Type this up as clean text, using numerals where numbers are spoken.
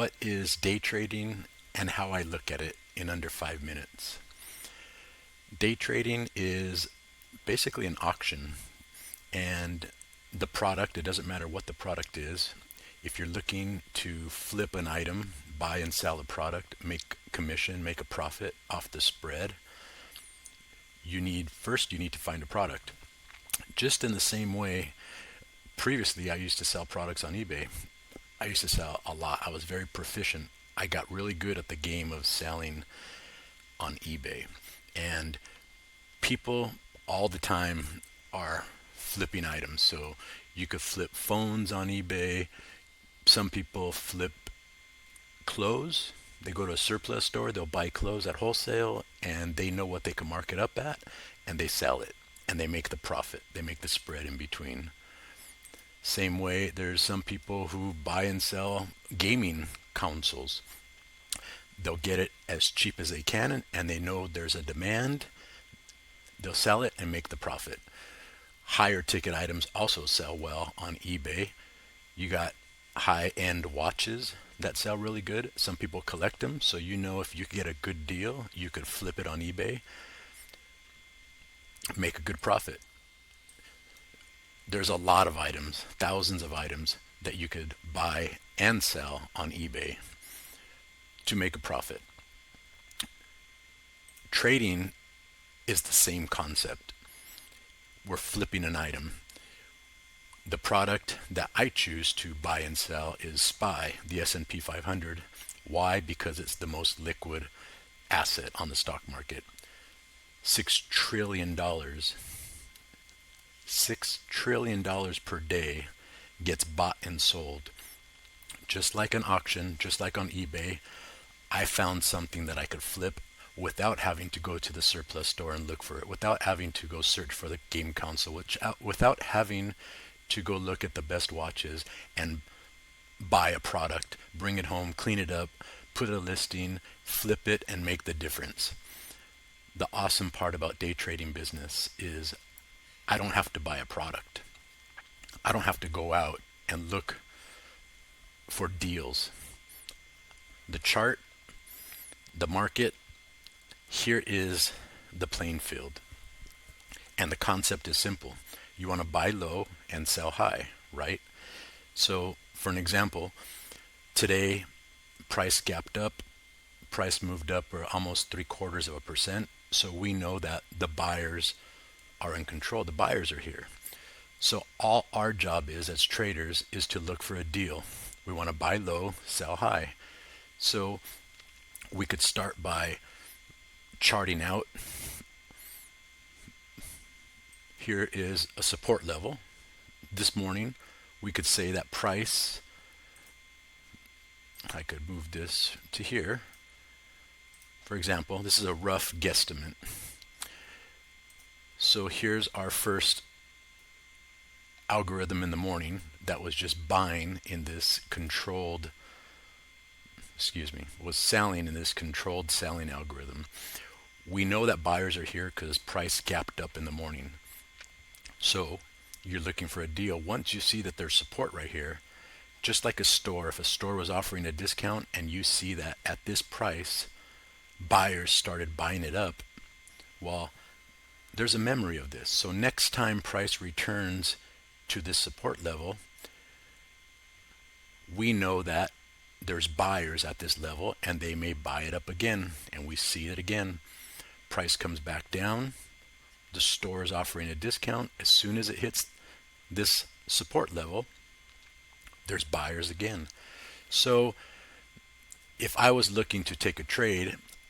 what is day trading and how I look at it in under 5 minutes. Day trading is basically an auction, and the product, it doesn't matter what the product is. If you're looking to flip an item, buy and sell a product, make commission, make a profit off the spread, you need to find a product. Just in the same way, previously I used to sell products on eBay. I used to sell a lot. I was very proficient. I got really good at the game of selling on eBay. And people all the time are flipping items. So you could flip phones on eBay. Some people flip clothes. They go to a surplus store, they'll buy clothes at wholesale, and they know what they can mark it up at, and they sell it. And they make the profit. They make the spread in between. Same way, there's some people who buy and sell gaming consoles. They'll get it as cheap as they can, and they know there's a demand. They'll sell it and make the profit. Higher ticket items also sell well on eBay. You got high end watches that sell really good. Some people collect them, so you know if you get a good deal, you could flip it on eBay, make a good profit. There's a lot of items, thousands of items that you could buy and sell on eBay to make a profit. Trading is the same concept. We're flipping an item. The product that I choose to buy and sell is SPY, the S&P 500. Why? Because it's the most liquid asset on the stock market. $6 trillion, $6 trillion per day gets bought and sold. Just like an auction, just like on eBay, I found something that I could flip without having to go to the surplus store and look for it, without having to go search for the game console, without having to go look at the best watches and buy a product, bring it home, clean it up, put a listing, flip it, and make the difference. The awesome part about day trading business is I don't have to buy a product. I don't have to go out and look for deals. The chart, the market, here is the playing field. And the concept is simple. You want to buy low and sell high, right? So, for an example, today price gapped up, price moved up or almost 0.75%. So we know that the buyers are in control. The buyers are here. So all our job is as traders is to look for a deal. We want to buy low, sell high. So we could start by charting out. Here is a support level. This morning, we could say that price, I could move this to here. For example, this is a rough guesstimate. So here's our first algorithm in the morning that was just buying in this controlled, was selling in this controlled selling algorithm. We know that buyers are here because price gapped up in the morning. So you're looking for a deal. Once you see that there's support right here, just like a store, if a store was offering a discount and you see that at this price, buyers started buying it up, well, there's a memory of this. So next time price returns to this support level, we know that there's buyers at this level and they may buy it up again, and we see it again. Price comes back down. The store is offering a discount. As soon as it hits this support level, there's buyers again. So if I was looking to take a trade